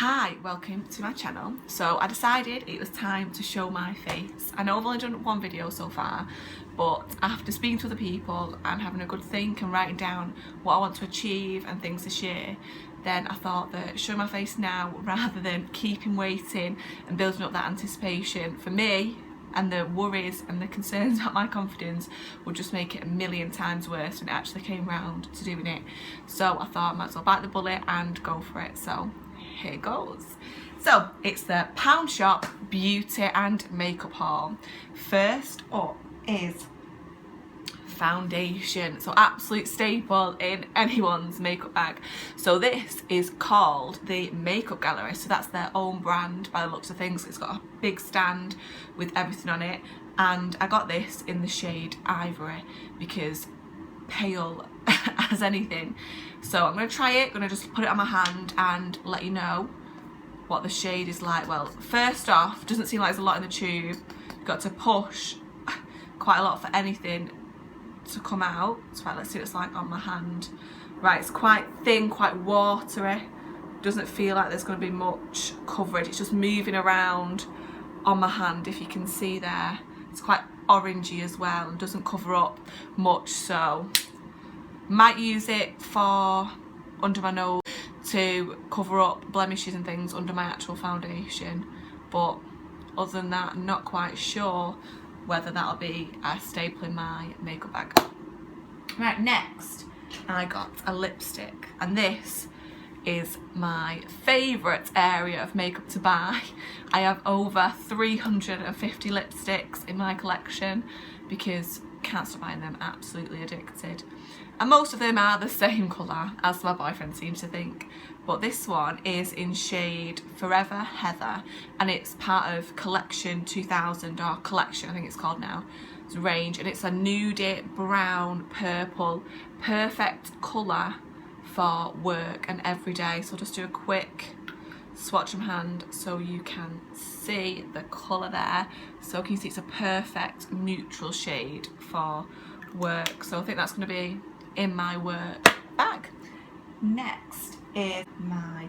Hi, welcome to my channel. So I decided it was time to show my face. I know I've only done one video so far, but after speaking to other people and having a good think and writing down what I want to achieve and things this year, then I thought that showing my face now rather than keeping waiting and building up that anticipation for me and the worries and the concerns about my confidence would just make it a million times worse when it actually came round to doing it. So I thought I might as well bite the bullet and go for it. So here goes. So it's the Poundshop beauty and makeup haul. First up is foundation, so absolute staple in anyone's makeup bag. So this is called the Makeup Gallery, so that's their own brand by the looks of things. It's got a big stand with everything on it, and I got this in the shade Ivory because pale as anything. So I'm going to try it, going to just put it on my hand and let you know what the shade is like. Well, first off, doesn't seem like there's a lot in the tube. You've got to push quite a lot for anything to come out. So right, let's see what it's like on my hand. Right, it's quite thin, quite watery. Doesn't feel like there's going to be much coverage. It's just moving around on my hand, if you can see there. It's quite orangey as well and doesn't cover up much, so might use it for under my nose to cover up blemishes and things under my actual foundation, but other than that, I'm not quite sure whether that'll be a staple in my makeup bag. Right, next I got a lipstick, and this is my favourite area of makeup to buy. I have over 350 lipsticks in my collection because can't stop buying them, absolutely addicted. And most of them are the same colour, as my boyfriend seems to think. But this one is in shade Forever Heather, and it's part of Collection 2000, or Collection I think it's called now, it's range, and it's a nudie brown purple, perfect colour for work and every day. So I'll just do a quick swatch from hand so you can see the colour there. So can you see it's a perfect neutral shade for work, so I think that's going to be in my work bag. Next is my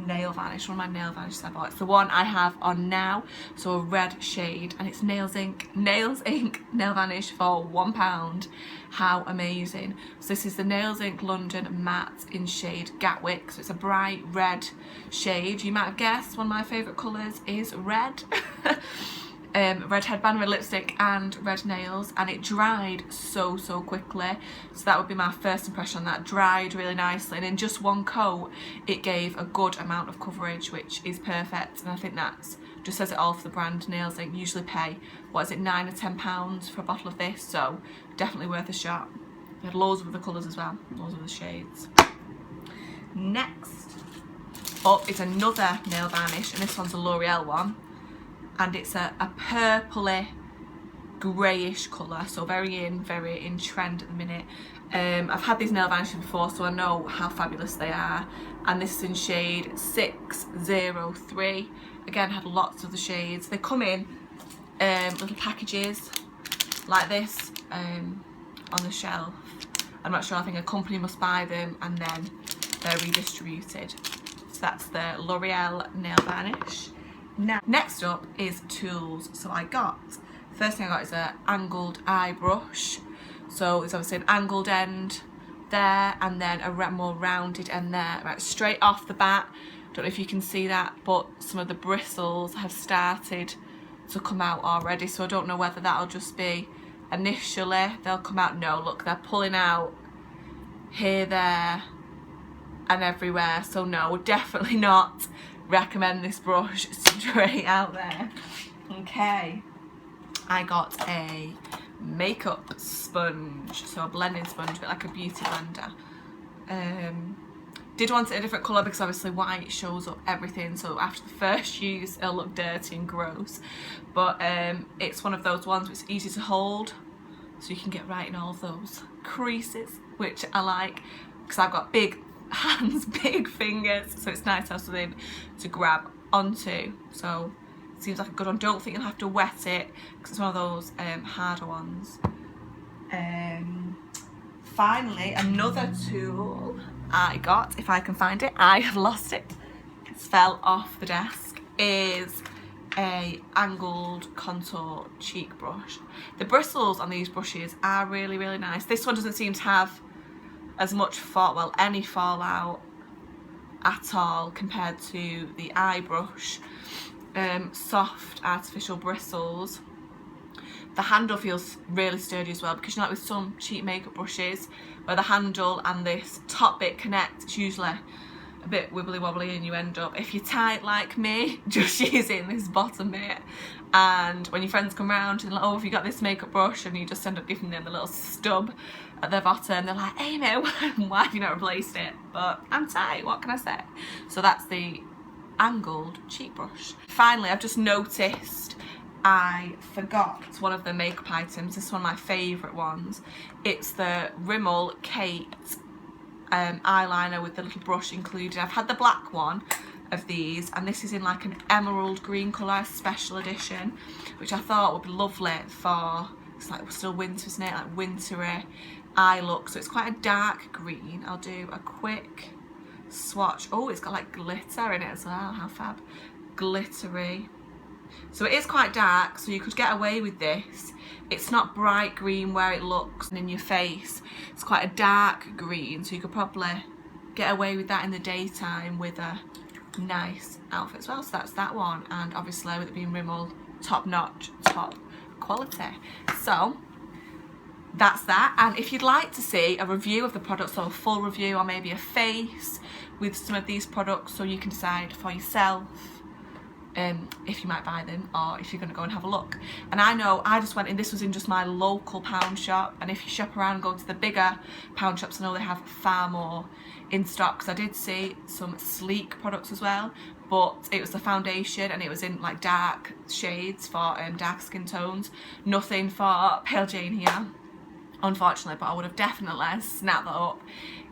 nail varnish, one of my nail varnishes I bought. It's the one I have on now, so a red shade, and it's Nails Inc nail varnish for £1. How amazing. So this is the Nails Inc London matte in shade Gatwick, so it's a bright red shade. You might have guessed one of my favourite colours is red. Red headband, red lipstick and red nails, and it dried so quickly, so that would be my first impression on that. Dried really nicely, and in just one coat it gave a good amount of coverage, which is perfect, and I think that's just says it all for the brand Nails Inc. Usually pay, what is it, £9 or £10 for a bottle of this, so definitely worth a shot. They had loads of other colours as well, loads of the shades. Next up is another nail varnish, and this one's a L'Oreal one, and it's a purpley greyish colour, so very in trend at the minute. I've had these nail varnishes before, so I know how fabulous they are, and this is in shade 603. Again, had lots of the shades. They come in little packages like this on the shelf. I'm not sure, I think a company must buy them and then they're redistributed. So that's the L'Oreal nail varnish. Now, next up is tools. So first thing I got is an angled eye brush. So there's obviously an angled end there and then a more rounded end there. Right, straight off the bat, don't know if you can see that, but some of the bristles have started to come out already, so I don't know whether that'll just be initially they'll come out. No, look, they're pulling out here, there and everywhere, so no, definitely not recommend this brush straight out there. Okay, I got a makeup sponge, so a blending sponge, a bit like a beauty blender. Did want it a different colour because obviously white shows up everything, so after the first use it'll look dirty and gross, but it's one of those ones which is easy to hold, so you can get right in all of those creases, which I like because I've got big hands, big fingers, so it's nice to have something to grab onto. So it seems like a good one. Don't think you'll have to wet it because it's one of those harder ones. Finally, another tool I got, if I can find it, I have lost it, It's fell off the desk, is a angled contour cheek brush. The bristles on these brushes are really, really nice. This one doesn't seem to have as much any fallout at all compared to the eye brush. Soft artificial bristles. The handle feels really sturdy as well, because you know, like with some cheap makeup brushes where the handle and this top bit connect, it's usually a bit wibbly wobbly and you end up, if you're tight like me, just using this bottom bit, and when your friends come round and they're like, oh, have you got this makeup brush, and you just end up giving them the little stub at the bottom, they're like, Amy, why have you not replaced it? But I'm tight, what can I say? So that's the angled cheek brush. Finally, I've just noticed I forgot one of the makeup items. This is one of my favourite ones. It's the Rimmel Kate eyeliner with the little brush included. I've had the black one of these, and this is in like an emerald green colour, special edition, which I thought would be lovely for, it's like still winter, isn't it? Like wintry eye look. So it's quite a dark green. I'll do a quick swatch. Oh, it's got like glitter in it as well. How fab. Glittery. So it is quite dark, so you could get away with this. It's not bright green where it looks in your face. It's quite a dark green, so you could probably get away with that in the daytime with a nice outfit as well. So that's that one, and obviously with it being Rimmel, top notch, top quality. So that's that. And if you'd like to see a review of the products, or a full review, or maybe a face with some of these products, so you can decide for yourself if you might buy them, or if you're going to go and have a look. And I know I just went in, this was in just my local pound shop, and if you shop around and go to the bigger pound shops, I know they have far more in stock, because I did see some sleek products as well, but it was the foundation and it was in like dark shades for dark skin tones. Nothing for pale Jane here, unfortunately, but I would have definitely snapped that up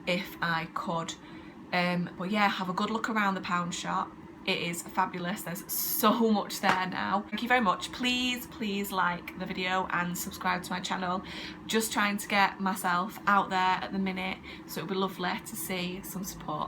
if I could. But yeah, have a good look around the pound shop. It is fabulous. There's so much there now. Thank you very much. Please like the video and subscribe to my channel. Just trying to get myself out there at the minute, so it would be lovely to see some support.